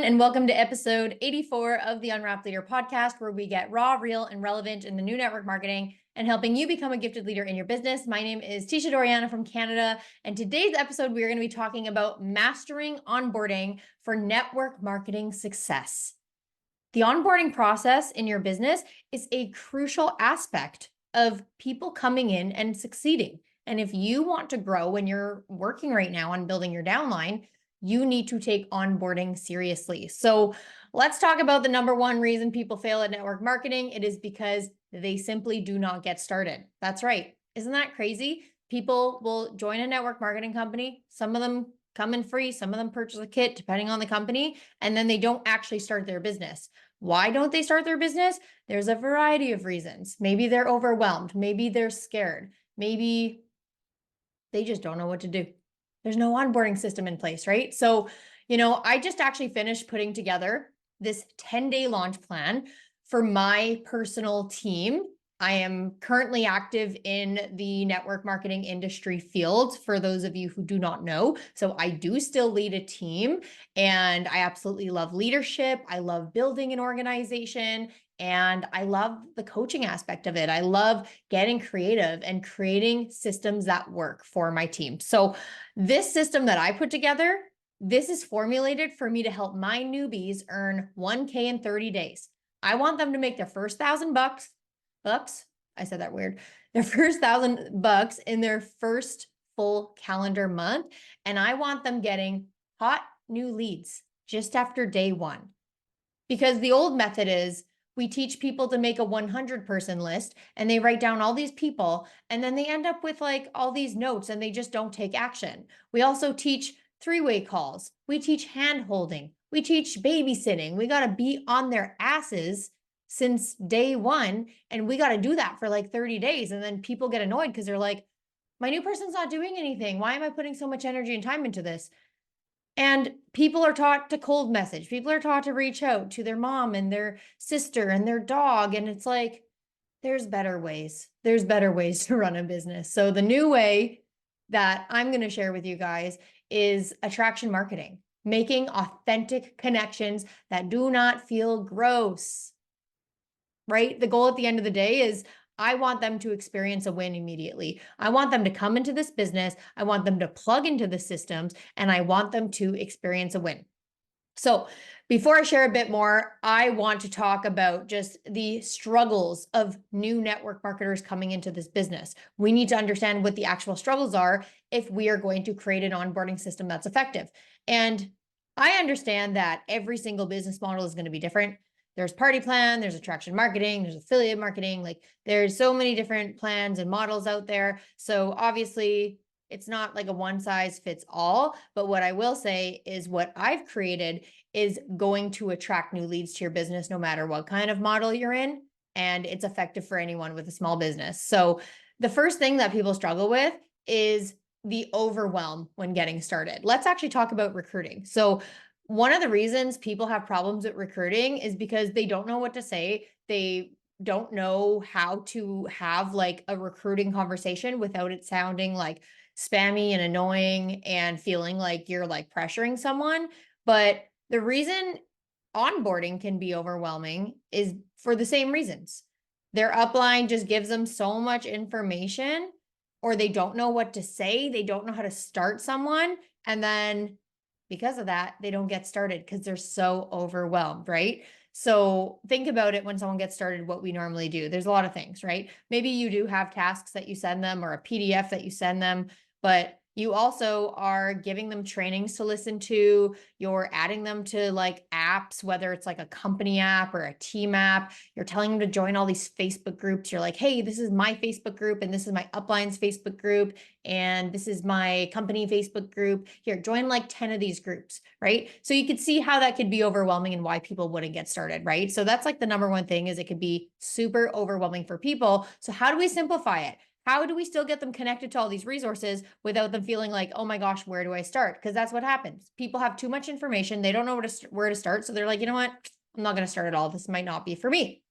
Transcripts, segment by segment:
everyone, and welcome to episode 84 of the Unwrapped Leader Podcast, where we get raw, real, and relevant in the new network marketing and helping you become a gifted leader in your business. My name is Teisha Dorianna from Canada, and today's episode, we are going to be talking about mastering onboarding for network marketing success. The onboarding process in your business is a crucial aspect of people coming in and succeeding. And if you want to grow when you're working right now on building your downline, you need to take onboarding seriously. So let's talk about the number one reason people fail at network marketing. It is because they simply do not get started. That's right. Isn't that crazy? People will join a network marketing company. Some of them come in free. Some of them purchase a kit, depending on the company, and then they don't actually start their business. Why don't they start their business? There's a variety of reasons. Maybe they're overwhelmed. Maybe they're scared. Maybe they just don't know what to do. There's no onboarding system in place, right? So, I just actually finished putting together this 10-day launch plan for my personal team. I am currently active in the network marketing industry field, for those of you who do not know. So I do still lead a team, and I absolutely love leadership. I love building an organization, and I love the coaching aspect of it. I love getting creative and creating systems that work for my team. So this system that I put together, this is formulated for me to help my newbies earn 1K in 30 days. I want them to make their first $1,000 bucks. I said that weird. Their first $1,000 in their first full calendar month. And I want them getting hot new leads just after day one. Because the old method is we teach people to make a 100-person list and they write down all these people and then they end up with like all these notes and they just don't take action. We also teach three-way calls. We teach hand holding. We teach babysitting. We got to be on their asses since day one. And we got to do that for like 30 days. And then people get annoyed because they're like, my new person's not doing anything. Why am I putting so much energy and time into this? And people are taught to cold message. People are taught to reach out to their mom and their sister and their dog. And it's like, there's better ways. There's better ways to run a business. So the new way that I'm going to share with you guys is attraction marketing, making authentic connections that do not feel gross. Right? The goal at the end of the day is I want them to experience a win immediately. I want them to come into this business. I want them to plug into the systems, and I want them to experience a win. So before I share a bit more, I want to talk about just the struggles of new network marketers coming into this business. We need to understand what the actual struggles are if we are going to create an onboarding system that's effective. And I understand that every single business model is going to be different. There's party plan, there's attraction marketing, there's affiliate marketing, like there's so many different plans and models out there. So obviously it's not like a one size fits all, but what I will say is what I've created is going to attract new leads to your business no matter what kind of model you're in, and it's effective for anyone with a small business. So the first thing that people struggle with is the overwhelm when getting started. Let's actually talk about recruiting. So one of the reasons people have problems with recruiting is because they don't know what to say. They don't know how to have like a recruiting conversation without it sounding like spammy and annoying and feeling like you're like pressuring someone. But the reason onboarding can be overwhelming is for the same reasons. Their upline just gives them so much information, or they don't know what to say. They don't know how to start someone. And then because of that, they don't get started because they're so overwhelmed, right? So think about it when someone gets started, what we normally do. There's a lot of things, right? Maybe you do have tasks that you send them or a PDF that you send them, but you also are giving them trainings to listen to. You're adding them to like apps, whether it's like a company app or a team app. You're telling them to join all these Facebook groups. You're like, hey, this is my Facebook group and this is my upline's Facebook group and this is my company Facebook group. Here, join like 10 of these groups, right? So you could see how that could be overwhelming and why people wouldn't get started, right? So that's like the number one thing is it could be super overwhelming for people. So how do we simplify it? How do we still get them connected to all these resources without them feeling like, oh my gosh, where do I start? Because that's what happens. People have too much information. They don't know where to start. So they're like, you know what? I'm not going to start at all. This might not be for me.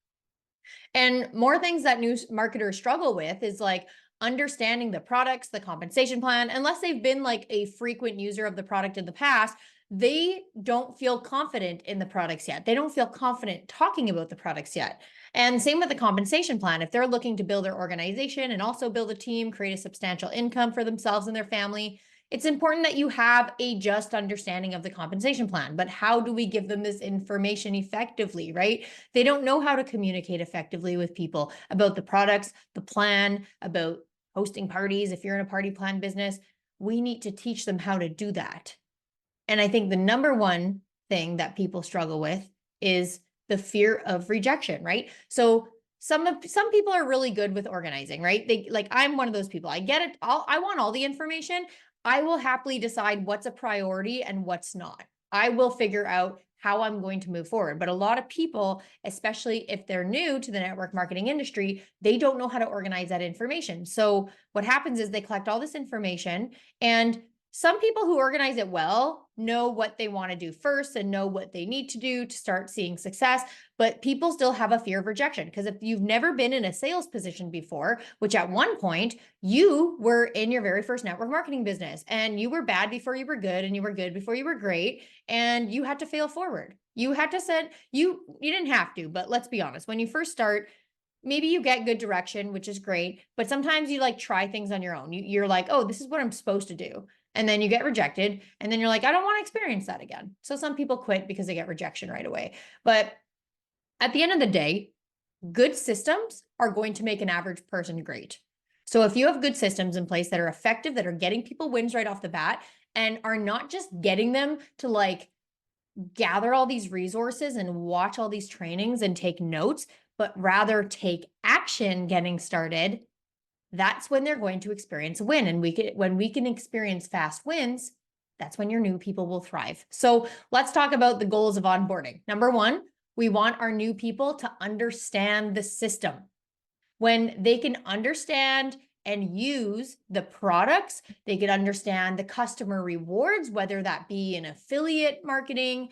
And more things that new marketers struggle with is like understanding the products, the compensation plan, unless they've been like a frequent user of the product in the past, they don't feel confident in the products yet. They don't feel confident talking about the products yet. And same with the compensation plan. If they're looking to build their organization and also build a team, create a substantial income for themselves and their family, it's important that you have a just understanding of the compensation plan. But how do we give them this information effectively, right? They don't know how to communicate effectively with people about the products, the plan, about hosting parties. If you're in a party plan business, we need to teach them how to do that. And I think the number one thing that people struggle with is the fear of rejection, right? So some people are really good with organizing, right? They like, I'm one of those people. I get it. I want all the information. I will happily decide what's a priority and what's not. I will figure out how I'm going to move forward. But a lot of people, especially if they're new to the network marketing industry, they don't know how to organize that information. So what happens is they collect all this information, and some people who organize it well know what they want to do first and know what they need to do to start seeing success. But people still have a fear of rejection, because if you've never been in a sales position before, which at one point you were in your very first network marketing business, and you were bad before you were good, and you were good before you were great, and you had to fail forward. You had to set, you didn't have to, but let's be honest, when you first start, maybe you get good direction, which is great, but sometimes you like try things on your own. You're like, oh, this is what I'm supposed to do. And then you get rejected, and then you're like, I don't want to experience that again. So some people quit because they get rejection right away. But at the end of the day, good systems are going to make an average person great. So if you have good systems in place that are effective, that are getting people wins right off the bat, and are not just getting them to like gather all these resources and watch all these trainings and take notes, but rather take action getting started, that's when they're going to experience a win. And when we can experience fast wins, that's when your new people will thrive. So let's talk about the goals of onboarding. Number one, we want our new people to understand the system. When they can understand and use the products, they can understand the customer rewards, whether that be an affiliate marketing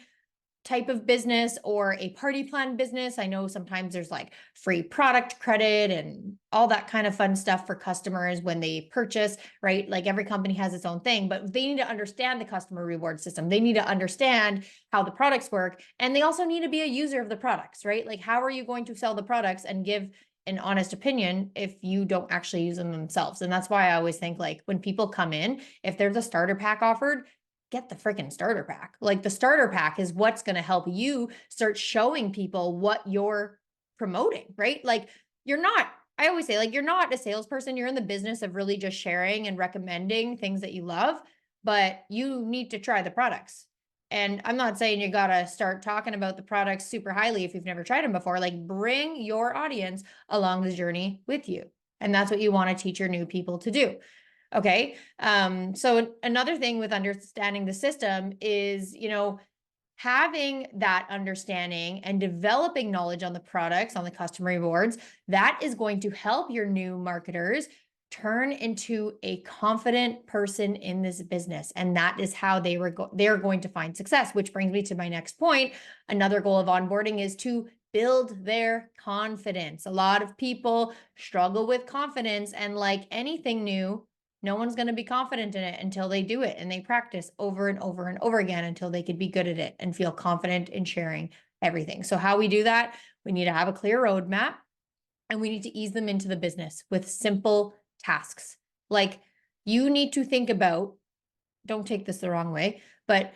type of business or a party plan business. I know sometimes there's like free product credit and all that kind of fun stuff for customers when they purchase, right? Like every company has its own thing, but they need to understand the customer reward system. They need to understand how the products work. And they also need to be a user of the products, right? Like, how are you going to sell the products and give an honest opinion if you don't actually use them themselves? And that's why I always think, like, when people come in, if there's a starter pack offered, get the freaking starter pack. Like, the starter pack is what's going to help you start showing people what you're promoting, right? Like, I always say, like, you're not a salesperson. You're in the business of really just sharing and recommending things that you love, but you need to try the products. And I'm not saying you got to start talking about the products super highly if you've never tried them before. Like, bring your audience along the journey with you. And that's what you want to teach your new people to do. Okay. So another thing with understanding the system is, having that understanding and developing knowledge on the products, on the customer rewards, that is going to help your new marketers turn into a confident person in this business. And that is how they're going to find success, which brings me to my next point. Another goal of onboarding is to build their confidence. A lot of people struggle with confidence, and like anything new, no one's going to be confident in it until they do it, and they practice over and over and over again until they could be good at it and feel confident in sharing everything. So how we do that, we need to have a clear roadmap, and we need to ease them into the business with simple tasks. Like, you need to think about, don't take this the wrong way, but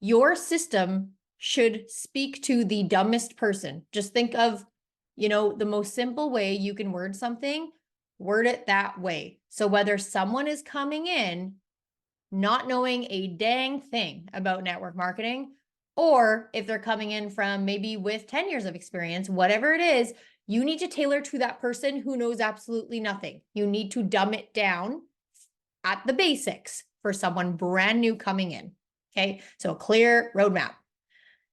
your system should speak to the dumbest person. Just think of, the most simple way you can word something, word it that way. So whether someone is coming in not knowing a dang thing about network marketing, or if they're coming in from maybe with 10 years of experience, whatever it is, you need to tailor to that person who knows absolutely nothing. You need to dumb it down at the basics for someone brand new coming in. Okay. So a clear roadmap.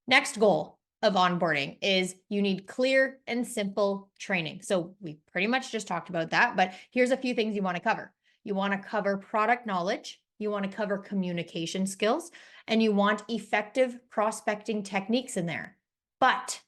Next goal of onboarding is you need clear and simple training. So we pretty much just talked about that, but here's a few things you want to cover. You want to cover product knowledge, you want to cover communication skills, and you want effective prospecting techniques in there. But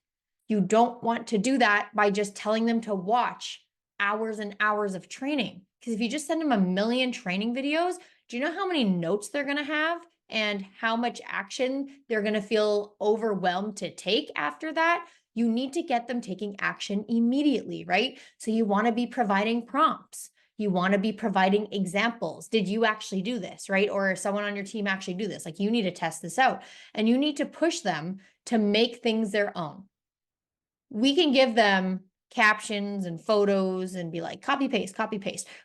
you don't want to do that by just telling them to watch hours and hours of training. Because if you just send them a million training videos, do you know how many notes they're going to have? and how much action they're going to feel overwhelmed to take after that, you need to get them taking action immediately, right? So you want to be providing prompts. You want to be providing examples. Did you actually do this, right? Or someone on your team actually do this? Like, you need to test this out, and you need to push them to make things their own. We can give them captions and photos and be like, copy paste,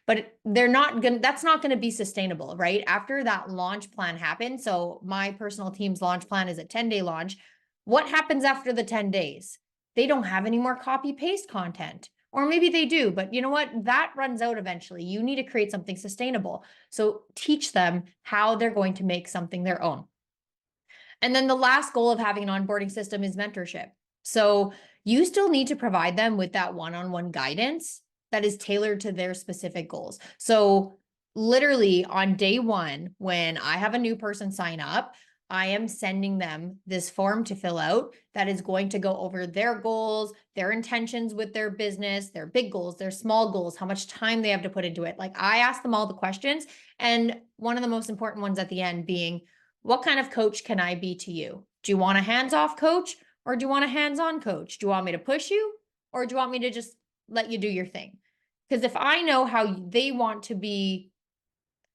but that's not going to be sustainable, right? After that launch plan happens. So my personal team's launch plan is a 10-day launch. What happens after the 10 days? They don't have any more copy paste content. Or maybe they do, but you know what? That runs out eventually. You need to create something sustainable. So teach them how they're going to make something their own. And then the last goal of having an onboarding system is mentorship. So you still need to provide them with that one-on-one guidance that is tailored to their specific goals. So literally on day one, when I have a new person sign up, I am sending them this form to fill out that is going to go over their goals, their intentions with their business, their big goals, their small goals, how much time they have to put into it. Like, I ask them all the questions. And one of the most important ones at the end being, what kind of coach can I be to you? Do you want a hands-off coach, or do you want a hands-on coach? Do you want me to push you, or do you want me to just let you do your thing? Because if I know how they want to be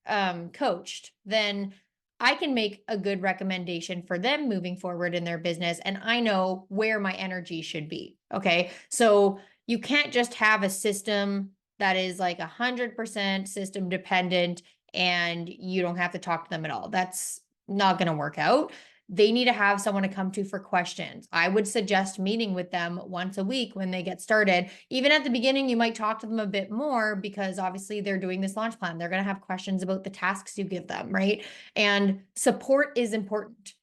coached, then I can make a good recommendation for them moving forward in their business, and I know where my energy should be. Okay. So you can't just have a system that is like 100% system dependent and you don't have to talk to them at all. That's not going to work out. They need to have someone to come to for questions. I would suggest meeting with them once a week when they get started. Even at the beginning, you might talk to them a bit more because obviously they're doing this launch plan. They're going to have questions about the tasks you give them, right? And support is important.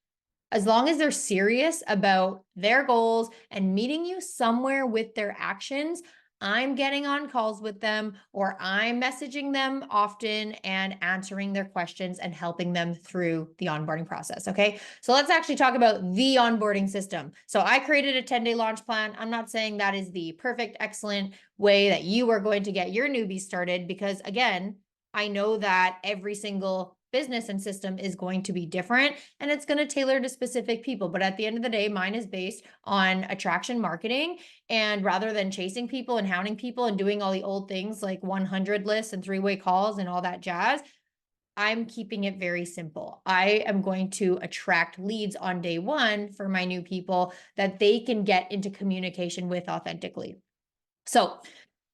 As long as they're serious about their goals and meeting you somewhere with their actions, I'm getting on calls with them, or I'm messaging them often and answering their questions and helping them through the onboarding process. Okay. So let's actually talk about the onboarding system. So I created a 10-day launch plan. I'm not saying that is the perfect, excellent way that you are going to get your newbies started, because again, I know that every single business and system is going to be different, and it's going to tailor to specific people. But at the end of the day, mine is based on attraction marketing. And rather than chasing people and hounding people and doing all the old things like 100 lists and three-way calls and all that jazz, I'm keeping it very simple. I am going to attract leads on day one for my new people that they can get into communication with authentically. So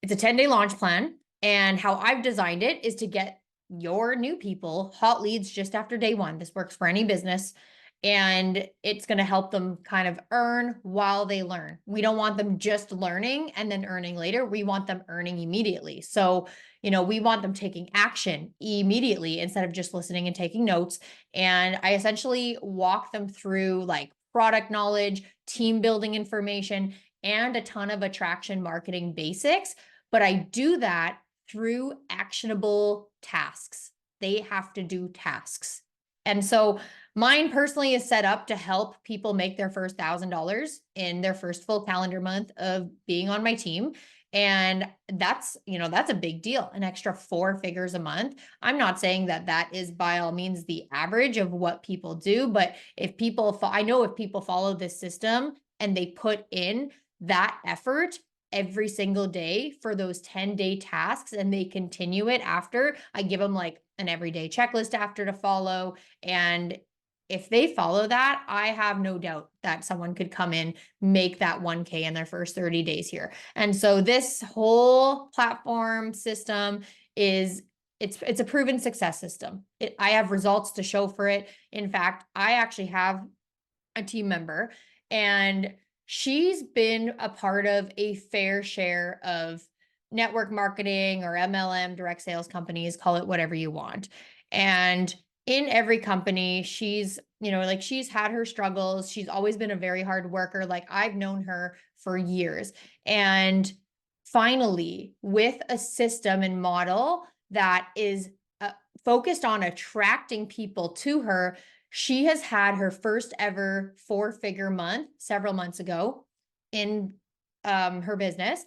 it's a 10-day launch plan. And how I've designed it is to get your new people hot leads just after day one. This works for any business, and it's going to help them kind of earn while they learn. We don't want them just learning and then earning later. We want them earning immediately. So, we want them taking action immediately instead of just listening and taking notes. And I essentially walk them through like product knowledge, team building information, and a ton of attraction marketing basics. But I do that through actionable tasks. They have to do tasks. And so mine personally is set up to help people make their first $1,000 in their first full calendar month of being on my team. And that's a big deal, an extra 4 figures a month. I'm not saying that that is by all means the average of what people do, but I know if people follow this system and they put in that effort every single day for those 10-day tasks, and they continue it after, I give them like an everyday checklist after to follow. And if they follow that, I have no doubt that someone could come in, make that 1K in their first 30 days here. And so this whole platform system it's a proven success system. I have results to show for it. In fact, I actually have a team member, and she's been a part of a fair share of network marketing or MLM, direct sales companies, call it whatever you want. And in every company, she's had her struggles. She's always been a very hard worker. Like, I've known her for years. And finally, with a system and model that is focused on attracting people to her, she has had her first ever 4-figure month several months ago in her business.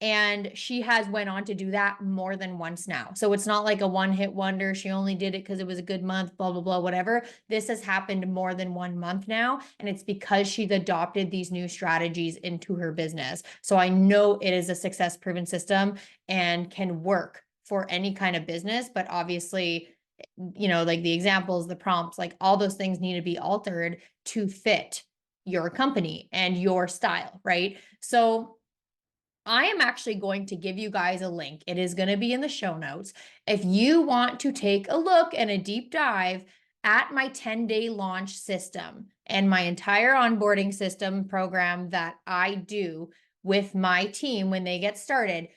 And she has went on to do that more than once now. So it's not like a one-hit wonder. She only did it because it was a good month, blah, blah, blah, whatever. This has happened more than 1 month now. And it's because she's adopted these new strategies into her business. So I know it is a success proven system and can work for any kind of business. But obviously, like the examples, the prompts, like all those things need to be altered to fit your company and your style, right? So I am actually going to give you guys a link. It is going to be in the show notes. If you want to take a look and a deep dive at my 10-day launch system and my entire onboarding system program that I do with my team when they get started,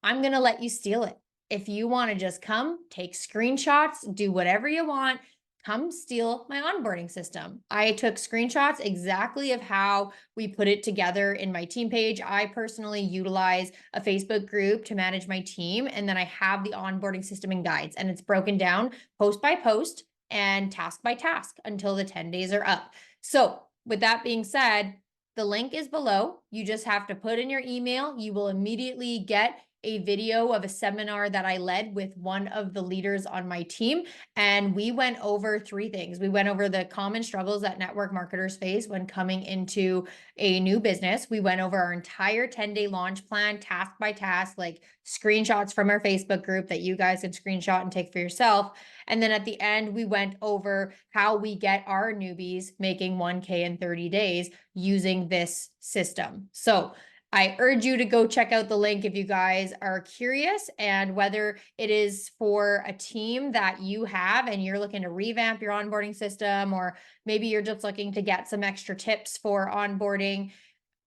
I'm going to let you steal it. If you want to just come, take screenshots, do whatever you want, come steal my onboarding system. I took screenshots exactly of how we put it together in my team page. I personally utilize a Facebook group to manage my team. And then I have the onboarding system and guides, and it's broken down post by post and task by task until the 10 days are up. So with that being said, the link is below. You just have to put in your email. You will immediately get a video of a seminar that I led with one of the leaders on my team. And we went over 3 things. We went over the common struggles that network marketers face when coming into a new business. We went over our entire 10-day launch plan, task by task, like screenshots from our Facebook group that you guys can screenshot and take for yourself. And then at the end, we went over how we get our newbies making 1K in 30 days using this system. So I urge you to go check out the link if you guys are curious, and whether it is for a team that you have and you're looking to revamp your onboarding system, or maybe you're just looking to get some extra tips for onboarding,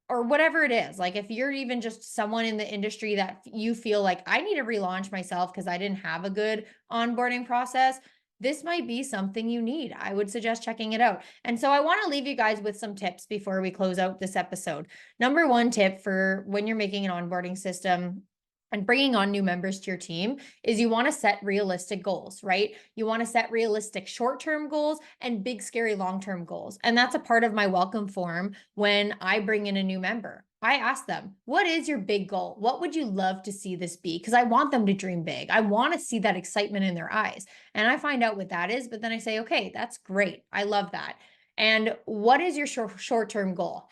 or whatever it is. Like if you're even just someone in the industry that you feel like I need to relaunch myself because I didn't have a good onboarding process, this might be something you need. I would suggest checking it out. And so I want to leave you guys with some tips before we close out this episode. Number 1 tip for when you're making an onboarding system and bringing on new members to your team is you want to set realistic goals, right? You want to set realistic short-term goals and big, scary long-term goals. And that's a part of my welcome form when I bring in a new member. I ask them, what is your big goal? What would you love to see this be? Because I want them to dream big. I want to see that excitement in their eyes. And I find out what that is, but then I say, okay, that's great. I love that. And what is your short-term goal?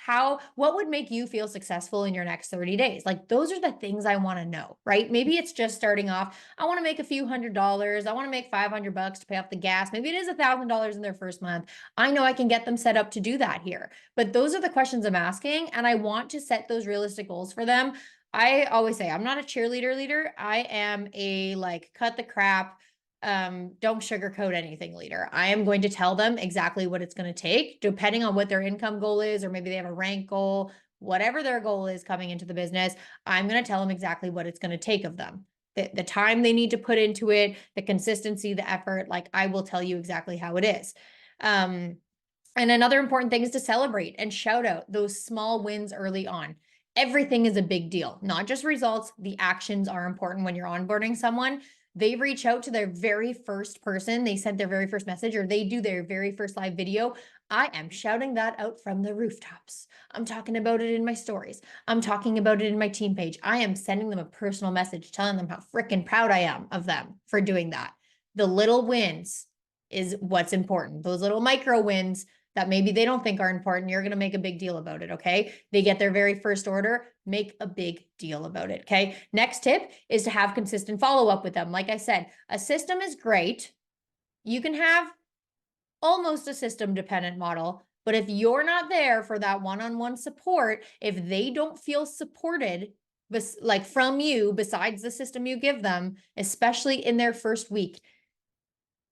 What would make you feel successful in your next 30 days? Like those are the things I want to know, right? Maybe it's just starting off. I want to make a few $100s. I want to make $500 to pay off the gas. Maybe it is $1,000 in their first month. I know I can get them set up to do that here, but those are the questions I'm asking. And I want to set those realistic goals for them. I always say I'm not a cheerleader leader. I am a cut the crap, don't sugarcoat anything leader. I am going to tell them exactly what it's going to take, depending on what their income goal is, or maybe they have a rank goal, whatever their goal is coming into the business. I'm going to tell them exactly what it's going to take of them. The time they need to put into it, the consistency, the effort, like I will tell you exactly how it is. And another important thing is to celebrate and shout out those small wins early on. Everything is a big deal, not just results. The actions are important when you're onboarding someone. They reach out to their very first person, they sent their very first message, or they do their very first live video. I am shouting that out from the rooftops. I'm talking about it in my stories. I'm talking about it in my team page. I am sending them a personal message telling them how freaking proud I am of them for doing that. The little wins is what's important. Those little micro wins that maybe they don't think are important, you're going to make a big deal about it, okay? They get their very first order, make a big deal about it, okay? Next tip is to have consistent follow-up with them. Like I said, a system is great. You can have almost a system-dependent model, but if you're not there for that one-on-one support, if they don't feel supported from you besides the system you give them, especially in their first week,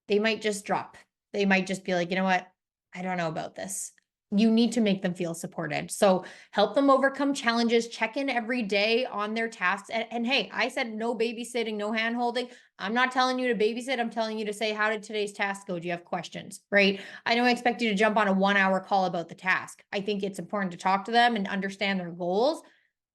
they might just drop. They might just be like, you know what? I don't know about this. You need to make them feel supported. So help them overcome challenges, check in every day on their tasks. And hey, I said no babysitting, no hand holding. I'm not telling you to babysit. I'm telling you to say, how did today's task go? Do you have questions, right? I don't expect you to jump on a 1-hour call about the task. I think it's important to talk to them and understand their goals,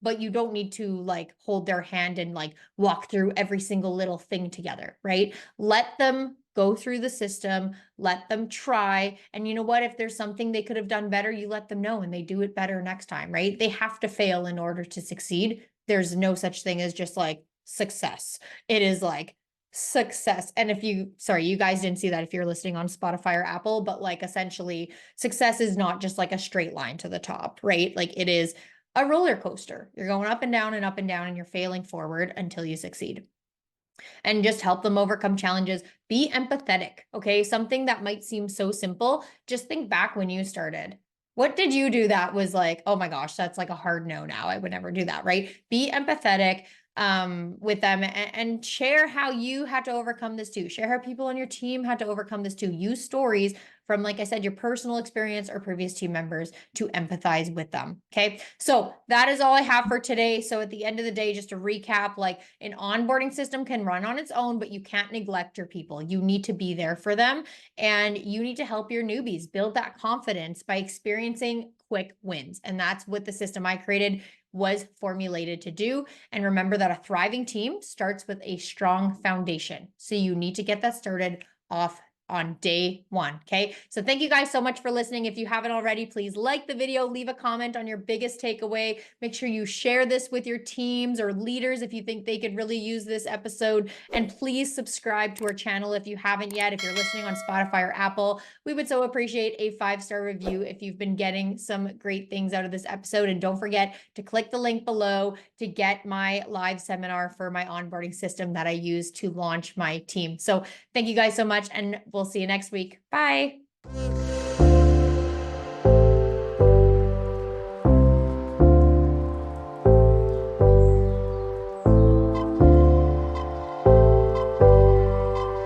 but you don't need to hold their hand and walk through every single little thing together, right? Let them go through the system, let them try. And you know what? If there's something they could have done better, you let them know and they do it better next time, right? They have to fail in order to succeed. there's no such thing as just like success. It is like success. And if you, sorry, you guys didn't see that if you're listening on Spotify or Apple, but like essentially success is not just like a straight line to the top, right? Like it is a roller coaster. You're going up and down and up and down, and you're failing forward until you succeed. And just help them overcome challenges. Be empathetic, okay? Something that might seem so simple. Just think back when you started. What did you do that was like, oh my gosh, that's like a hard no now. I would never do that, right? Be empathetic with them, and share how you had to overcome this too. Share how people on your team had to overcome this too. Use stories from, like I said, your personal experience or previous team members to empathize with them. Okay. So that is all I have for today. So at the end of the day, just to recap, like an onboarding system can run on its own, but you can't neglect your people. You need to be there for them, and you need to help your newbies build that confidence by experiencing quick wins. And that's what the system I created was formulated to do. And remember that a thriving team starts with a strong foundation. So you need to get that started off on day one. Okay. So thank you guys so much for listening. If you haven't already, please like the video, leave a comment on your biggest takeaway. Make sure you share this with your teams or leaders if you think they could really use this episode. And please subscribe to our channel if you haven't yet. If you're listening on Spotify or Apple, we would so appreciate a 5-star review if you've been getting some great things out of this episode. And don't forget to click the link below to get my live seminar for my onboarding system that I use to launch my team. So thank you guys so much, and we'll see you next week. Bye.